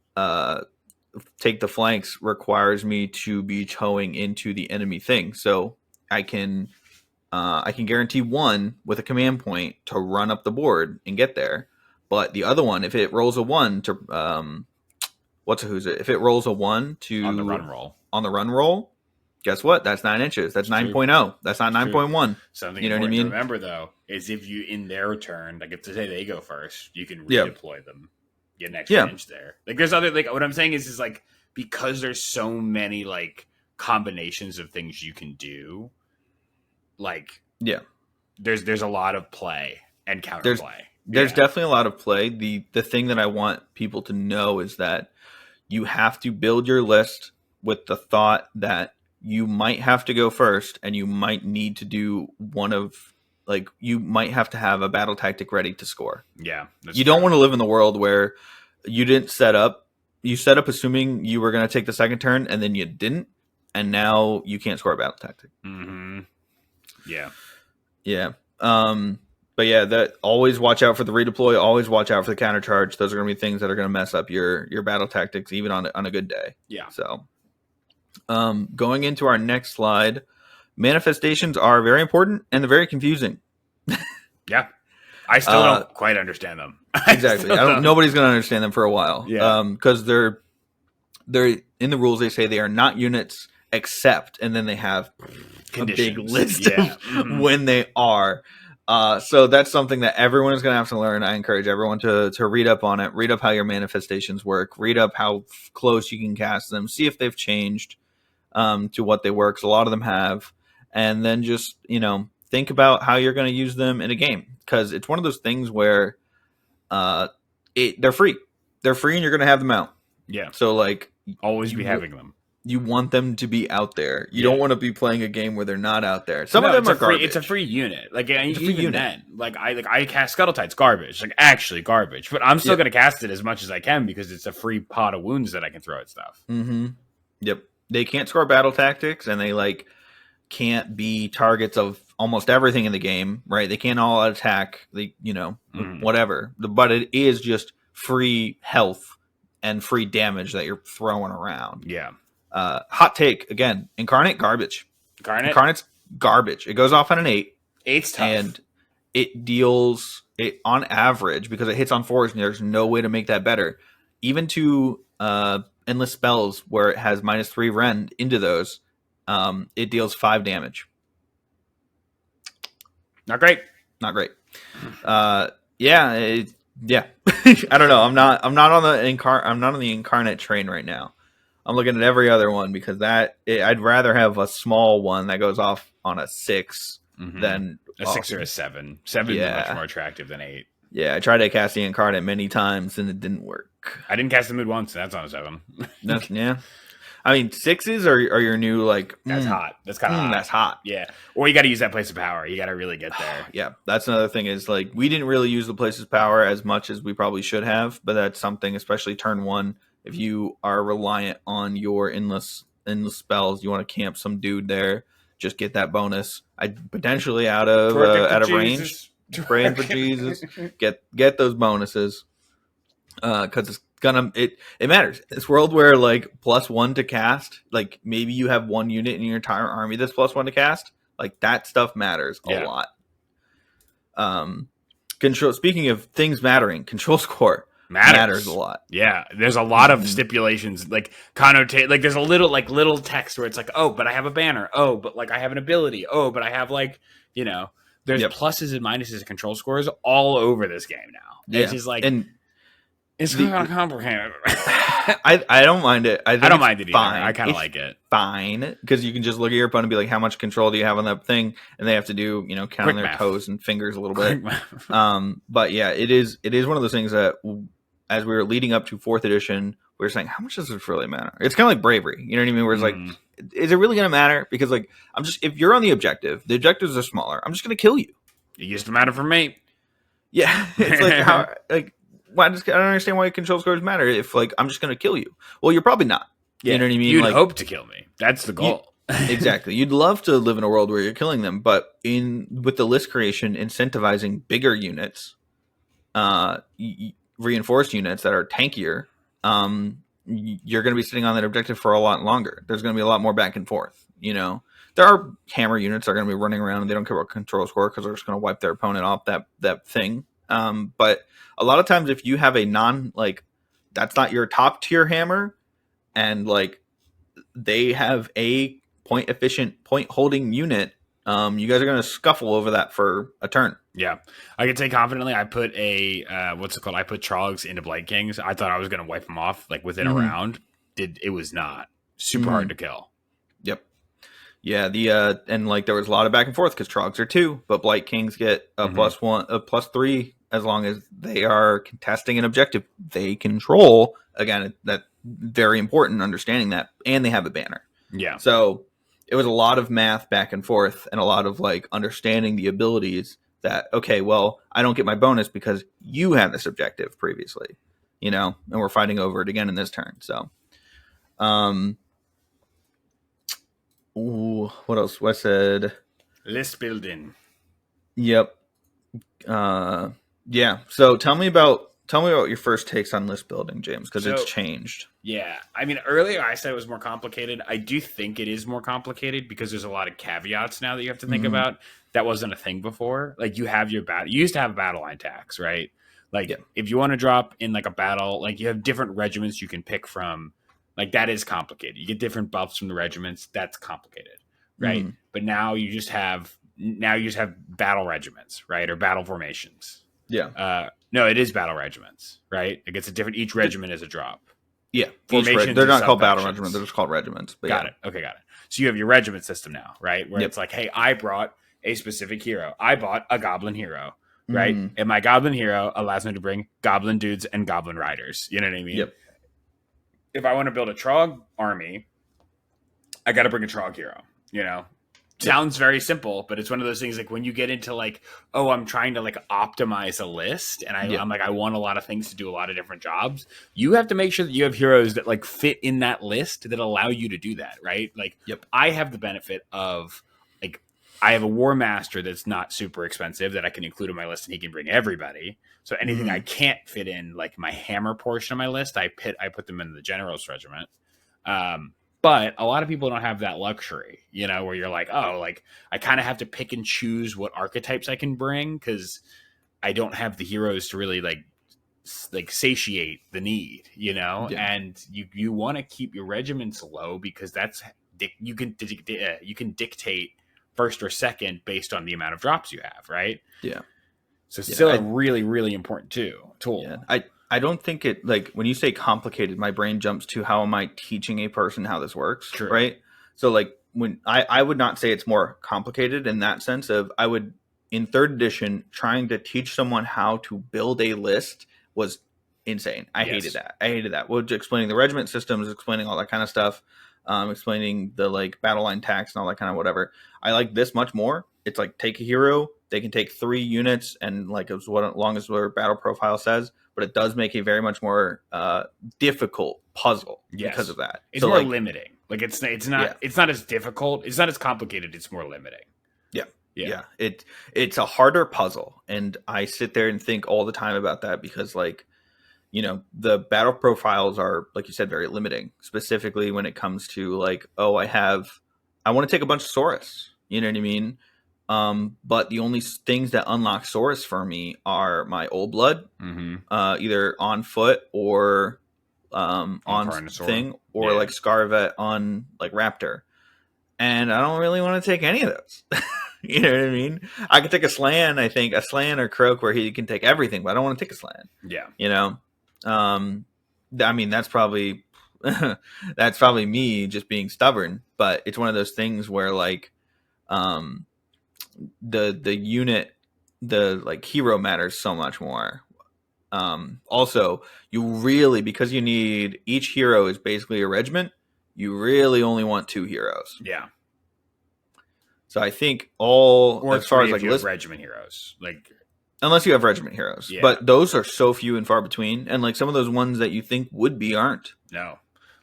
take the flanks requires me to be towing into the enemy thing, so I can guarantee 1 with a command point to run up the board and get there, but the other one, if it rolls a 1 to if it rolls a 1 to on the run roll, guess what? That's 9 inches. That's 9.0. That's not 9.1. Something what I mean? To remember though is if you in their turn, like if to say they go first, you can redeploy them. Get an extra inch there. Like there's other what I'm saying is like because there's so many like combinations of things you can do, like there's a lot of play and counterplay. There's definitely a lot of play. The thing that I want people to know is that you have to build your list with the thought that you might have to go first and you might need to do one of you might have to have a battle tactic ready to score. Yeah. You don't want to live in the world where you didn't set up. You set up assuming you were going to take the second turn and then you didn't. And now you can't score a battle tactic. Yeah. Yeah. But yeah, that always watch out for the redeploy. Always watch out for the counter charge. Those are going to be things that are going to mess up your battle tactics, even on a good day. Yeah. So, going into our next slide, manifestations are very important and they're very confusing. Yeah. I still don't quite understand them. Exactly. Nobody's going to understand them for a while. Yeah. Because they're in the rules. They say they are not units except, and then they have conditions. A big list of when they are. So that's something that everyone is going to have to learn. I encourage everyone to read up on it. Read up how your manifestations work. Read up how close you can cast them. See if they've changed to what they were, because a lot of them have. And then just, think about how you're going to use them in a game, because it's one of those things where they're free. They're free and you're going to have them out. Yeah. So always be having them. You want them to be out there. You don't want to be playing a game where they're not out there. Some of No, them are garbage. It's a free unit. Like It's a free even unit. then, like I cast Scuttle Tide's garbage, like actually garbage. But I'm still gonna cast it as much as I can because it's a free pot of wounds that I can throw at stuff. Mm-hmm. Yep. They can't score battle tactics, and they like can't be targets of almost everything in the game, right? They can't all attack. They, whatever. But it is just free health and free damage that you're throwing around. Yeah. Hot take again. Incarnate garbage. Incarnate's garbage. It goes off on an 8. 8's tough, and it deals it on average because it hits on 4s, and there's no way to make that better. Even to endless spells where it has -3 rend into those, it deals 5 damage. Not great. Yeah. I don't know. I'm not on the incarnate train right now. I'm looking at every other one because I'd rather have a small one that goes off on a 6 than a 6 or a 7. 7 is much more attractive than 8. Yeah, I tried to cast the incarnate many times and it didn't work. I didn't cast the mood once. That's on a 7. Yeah. I mean, 6s are your new like. That's hot. That's kind of hot. That's hot. Yeah. Or you got to use that place of power. You got to really get there. Yeah, that's another thing is like we didn't really use the place's power as much as we probably should have, but that's something, especially turn 1, if you are reliant on your endless spells, you want to camp some dude there, just get that bonus. I'd potentially out of range, praying for Jesus, get those bonuses because it's gonna it matters. This world where like +1 to cast, like maybe you have one unit in your entire army that's +1 to cast, like that stuff matters a lot. Control. Speaking of things mattering, control score matters a lot. Yeah, there's a lot of stipulations, like connotate. Like there's a little text where it's like, oh, but I have a banner. Oh, but like I have an ability. Oh, but I have like there's pluses and minuses and control scores all over this game now. It's just like it's kind of complicated. I don't mind it. I don't mind it either. I kind of like it. Fine, because you can just look at your opponent and be like, how much control do you have on that thing? And they have to do, count on their toes and fingers a little bit. But yeah, it is one of those things that as we were leading up to 4th edition, we were saying, how much does this really matter? It's kind of like bravery. You know what I mean? Where it's like, is it really going to matter? Because like, if you're on the objectives are smaller. I'm just going to kill you. It used to matter for me. Yeah. It's like, how, like, I don't understand why control scores matter if like I'm just going to kill you. Well, you're probably not. Yeah, you know what I mean? You'd like, hope to kill me. That's the goal. Exactly. You'd love to live in a world where you're killing them, but with the list creation incentivizing bigger units, reinforced units that are tankier, you're going to be sitting on that objective for a lot longer. There's going to be a lot more back and forth. There are hammer units that are going to be running around and they don't care about control score because they're just going to wipe their opponent off that thing. But a lot of times if you have a that's not your top tier hammer and like they have a point efficient point holding unit, you guys are going to scuffle over that for a turn. Yeah, I can say confidently I put I put Trogs into Blight Kings. I thought I was going to wipe them off like within a round. It was not super hard to kill. Yep. Yeah, and like there was a lot of back and forth because Trogs are 2, but Blight Kings get a +1, a +3 as long as they are contesting an objective they control. Again, that's very important understanding that, and they have a banner. Yeah. So it was a lot of math back and forth and a lot of like understanding the abilities that, okay, well, I don't get my bonus because you had this objective previously, and we're fighting over it again in this turn. So, what else? What said? List building. Yep. Yeah. So tell me about your first takes on list building, James, because it's changed. Yeah. I mean, earlier I said it was more complicated. I do think it is more complicated because there's a lot of caveats now that you have to think about. That wasn't a thing before. Like you have your battle. You used to have battle line tax, right? Like if you want to drop in like a battle, like you have different regiments you can pick from. Like that is complicated. You get different buffs from the regiments. That's complicated, right? But now you just have battle regiments, right? Or battle formations. Yeah. No, it is battle regiments, right? It gets a different. Each regiment is a drop. Yeah, formations. They're not called battle regiments. They're just called regiments. But got it. Okay, got it. So you have your regiment system now, right? Where it's like, hey, I brought a specific hero. I bought a goblin hero, right? And my goblin hero allows me to bring goblin dudes and goblin riders. You know what I mean? Yep. If I want to build a Trog army, I got to bring a Trog hero. You know, sounds very simple, but it's one of those things like when you get into like, oh, I'm trying to like optimize a list, and I'm like, I want a lot of things to do a lot of different jobs. You have to make sure that you have heroes that like fit in that list that allow you to do that, right? Like, I have the benefit of like I have a War Master that's not super expensive that I can include in my list, and he can bring everybody. So anything I can't fit in, like my hammer portion of my list, I put them in the General's Regiment. But a lot of people don't have that luxury, you know, where you're like, oh, like I kind of have to pick and choose what archetypes I can bring because I don't have the heroes to really like satiate the need, you know. And you want to keep your regiments low because that's you can dictate first or second based on the amount of drops you have, right? Yeah. So it's still a really, really important tool. Yeah. I don't think it, like, when you say complicated, my brain jumps to how am I teaching a person how this works, right? So, like, when I would not say it's more complicated in that sense of I would, in 3rd edition, trying to teach someone how to build a list was insane. I hated that. Well, explaining the regiment systems, explaining all that kind of stuff, explaining the, like, battle line tax and all that kind of whatever. I like this much more. It's like, take a hero, they can take 3 units, and, like, as long as their battle profile says, but it does make a very much more difficult puzzle because of that. It's more limiting. Like it's not as difficult. It's not as complicated. It's more limiting. Yeah. It's a harder puzzle, and I sit there and think all the time about that because, like, you know, the battle profiles are, like you said, very limiting. Specifically when it comes to like, oh, I want to take a bunch of Saurus. You know what I mean? But the only things that unlock Saurus for me are my Old Blood, either on foot or on thing, or like Scarvet on like Raptor. And I don't really want to take any of those. You know what I mean? I could take a Slan, I think, a Slan or Croak where he can take everything, but I don't want to take a Slan. Yeah. You know? I mean, that's probably me just being stubborn, but it's one of those things where like the unit, the like hero matters so much more. Also, you really, because you need, each hero is basically a regiment, you really only want 2 heroes. Yeah. So I think as far as like regiment heroes, like unless you have regiment heroes, but those are so few and far between, and like some of those ones that you think would be aren't. No.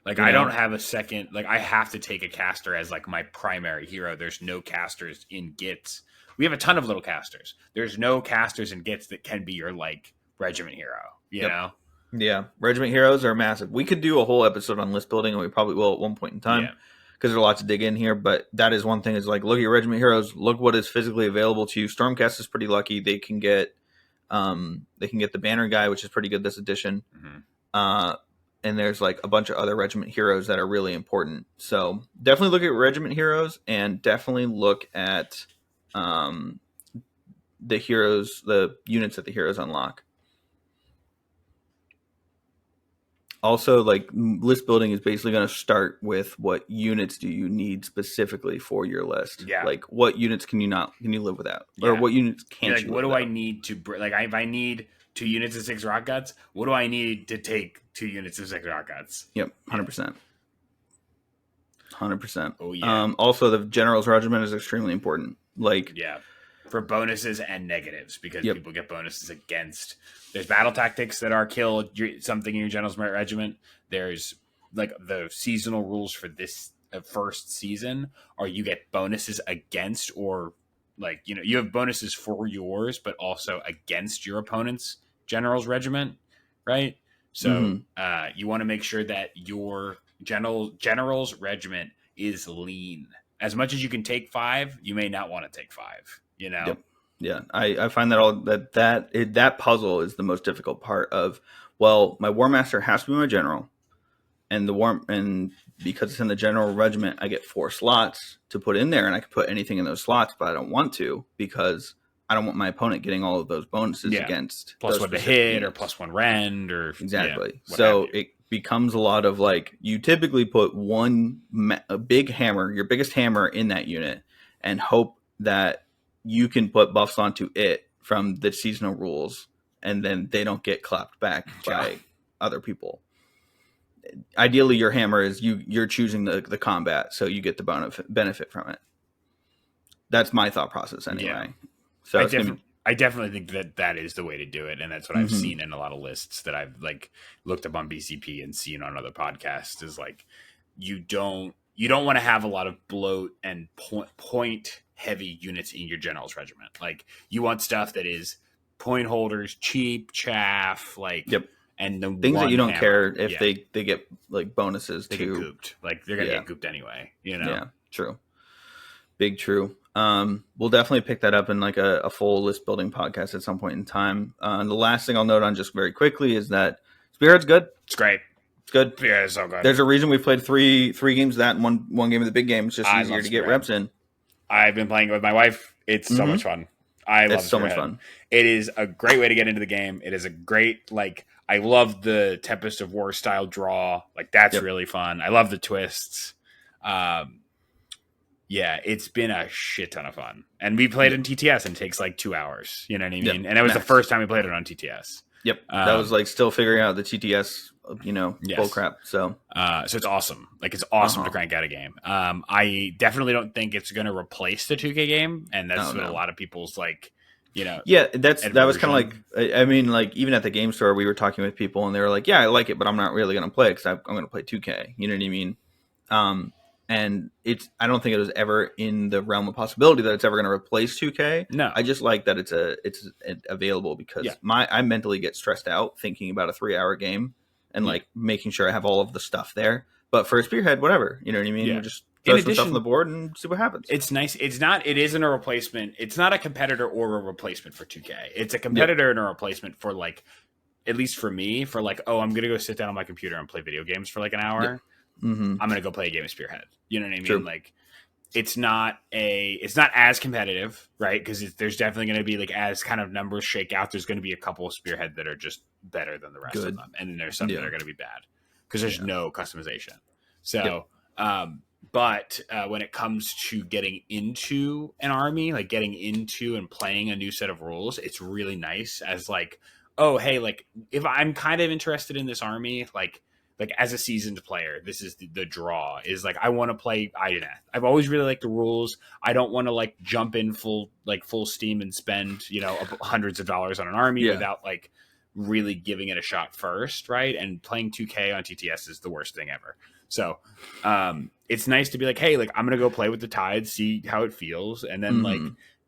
Like, I don't have a second, like, I have to take a caster as, like, my primary hero. There's no casters in Gits. We have a ton of little casters. There's no casters in Gits that can be your, like, regiment hero, you know? Yeah, regiment heroes are massive. We could do a whole episode on list building, and we probably will at one point in time, because there's a lot to dig in here, but that is one thing is, like, look at your regiment heroes, look what is physically available to you. Stormcast is pretty lucky. They can get the banner guy, which is pretty good this edition. And there's like a bunch of other regiment heroes that are really important. So definitely look at regiment heroes, and definitely look at the units that the heroes unlock. Also, like, list building is basically going to start with what units do you need specifically for your list. Yeah. Like, what units can you live without? Or what units can't you live what do without? I need to, like, if I need 2 units of 6 rock guts, what do I need to take 2 units of 6 rock guts? Yep, 100%. 100%. Oh, yeah. Also, the General's Regiment is extremely important. Like, for bonuses and negatives, because people get bonuses against. There's battle tactics that are kill something in your General's Regiment. There's like the seasonal rules for this first season, or you get bonuses against, or like, you know, you have bonuses for yours, but also against your opponent's General's Regiment, right? So you want to make sure that your General's Regiment is lean. As much as you can take 5, you may not want to take 5. You know. Yeah. I find that that puzzle is the most difficult part of. Well, my War Master has to be my general, and because it's in the General Regiment, I get 4 slots to put in there, and I can put anything in those slots, but I don't want to because I don't want my opponent getting all of those bonuses against +1 to hit units. Or +1 rend or exactly. So it becomes a lot of like, you typically put a big hammer, your biggest hammer, in that unit, and hope that you can put buffs onto it from the seasonal rules, and then they don't get clapped back by other people. ideally your hammer is you're choosing the combat, so you get the benefit from it. That's my thought process anyway. So I definitely think that is the way to do it, and that's what I've seen in a lot of lists that I've like looked up on BCP and seen on other podcasts. Is like you don't want to have a lot of bloat and point heavy units in your general's regiment. Like you want stuff that is point holders, cheap chaff, like and the things that you don't hammer. care if they get like bonuses they too. Get gooped. Like they're gonna get gooped anyway. Yeah, true. Big true. We'll definitely pick that up in like a full list building podcast at some point in time. The last thing I'll note on just very quickly is that Spearhead's good. It's great. It's good. Yeah, it's so good. There's a reason we played three games of that and one game of the big game. It's just easier to get reps in. I've been playing it with my wife. It's so much fun. I love it. It's so much fun. It is a great way to get into the game. It is a great, like, I love the Tempest of War style draw. Like, that's really fun. I love the twists. Yeah, it's been a shit ton of fun. And we played in TTS and it takes like 2 hours. You know what I mean? Yep. And it was the first time we played it on TTS. Yep. That was like still figuring out the TTS, bull crap. So it's awesome. Like it's awesome to crank out a game. I definitely don't think it's going to replace the 2K game. And that's what a lot of people's like, Yeah, that was kind of like, I mean, like even at the game store, we were talking with people and they were like, yeah, I like it, but I'm not really going to play it because I'm going to play 2K. You know what I mean? And I don't think it was ever in the realm of possibility that it's ever going to replace 2K. No, I just like that it's available because I mentally get stressed out thinking about a 3-hour game and like making sure I have all of the stuff there. But for a Spearhead, whatever, you know what I mean? You just throw some stuff on the board and see what happens. It's nice. It isn't a replacement. It's not a competitor or a replacement for 2K. It's a competitor and a replacement for like, at least for me, for like, oh, I'm going to go sit down on my computer and play video games for like an hour. Yep. Mm-hmm. I'm gonna go play a game of Spearhead. You know what I mean? True. Like, it's not as competitive, right? Because there's definitely going to be like as kind of numbers shake out. There's going to be a couple of Spearhead that are just better than the rest of them, and then there's some that are going to be bad because there's no customization. So, but when it comes to getting into an army, like getting into and playing a new set of rules, it's really nice. As like, oh hey, like if I'm kind of interested in this army, like as a seasoned player, this is the draw is like, I want to play Ideneth. I've always really liked the rules. I don't want to like jump in full steam and spend, hundreds of dollars on an army without like really giving it a shot first. Right. And playing 2K on TTS is the worst thing ever. So, it's nice to be like, hey, like I'm going to go play with the Tides, see how it feels. And then like,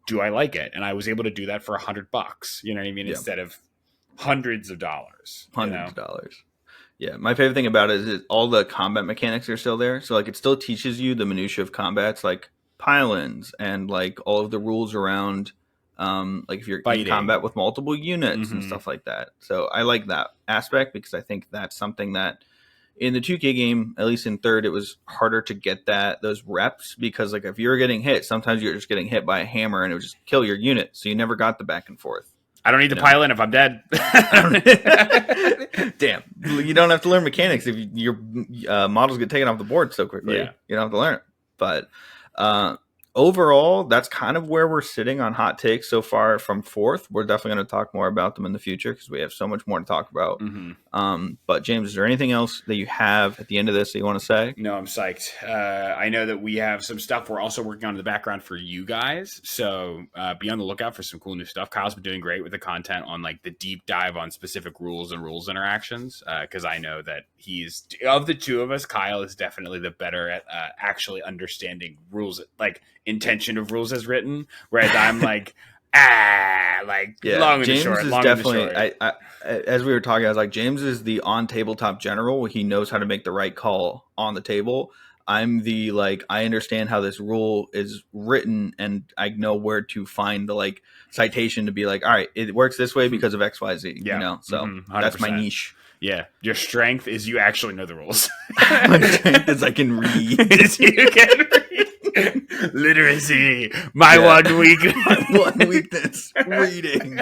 do I like it? And I was able to do that for $100, you know what I mean? Instead of hundreds of dollars. Hundreds of dollars. Yeah, my favorite thing about it is all the combat mechanics are still there. So like it still teaches you the minutia of combats, like pile-ins and like all of the rules around like if you're in combat with multiple units and stuff like that. So I like that aspect because I think that's something that in the 2K game, at least in third, it was harder to get those reps because like if you were getting hit, sometimes you're just getting hit by a hammer and it would just kill your unit. So you never got the back and forth. I don't need to pile in if I'm dead. Damn. You don't have to learn mechanics if your models get taken off the board so quickly. Yeah. You don't have to learn it. But overall, that's kind of where we're sitting on hot takes so far from fourth. We're definitely going to talk more about them in the future because we have so much more to talk about. But James, is there anything else that you have at the end of this that you want to say? No, I'm psyched. I know that we have some stuff we're also working on in the background for you guys. So be on the lookout for some cool new stuff. Kyle's been doing great with the content on like the deep dive on specific rules and rules interactions. Because I know that he's, of the two of us, Kyle is definitely the better at actually understanding rules, like intention of rules as written, whereas I'm like long and James short. Is long definitely. and short. I as we were talking, I was like, James is the on tabletop general. He knows how to make the right call on the table. I'm the like I understand how this rule is written, and I know where to find the like citation to be like, all right, it works this way because of XYZ. Yeah. You know, so that's my niche. Yeah, your strength is you actually know the rules. My strength is I can read. You can read. Literacy, my one weakness. My one weakness, reading.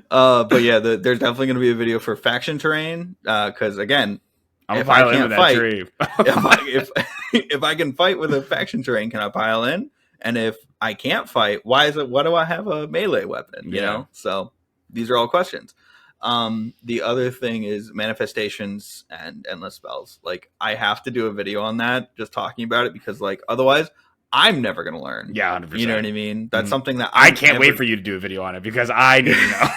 But yeah, there's definitely going to be a video for faction terrain because again, if I can't fight, if I can fight with a faction terrain, can I pile in? And if I can't fight, why do I have a melee weapon? You know, so these are all questions. The other thing is manifestations and endless spells. Like, I have to do a video on that, just talking about it, because like otherwise I'm never gonna learn. Yeah, 100%. You know what I mean? That's something that I can't wait for you to do a video on it, because I need to know.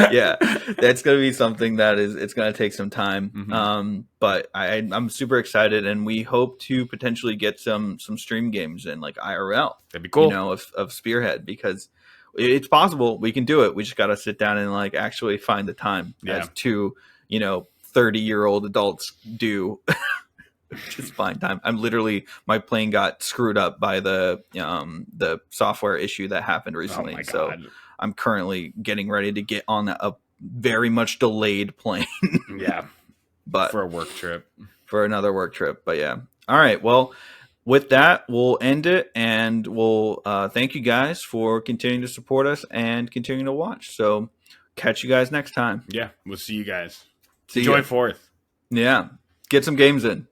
Yeah, that's gonna be something that it's gonna take some time. But I'm super excited, and we hope to potentially get some stream games in, like IRL. That'd be cool. You know, of Spearhead, because it's possible we can do it. We just gotta sit down and like actually find the time, as two 30-year-old adults do. Just find time. I'm literally, my plane got screwed up by the software issue that happened recently. Oh my so God. I'm currently getting ready to get on a very much delayed plane. Yeah, but for a work trip, for another work trip. But yeah, all right. Well, with that, we'll end it, and we'll thank you guys for continuing to support us and continuing to watch. So catch you guys next time. Yeah, we'll see you guys. Enjoy Enjoy 4th. Yeah, get some games in.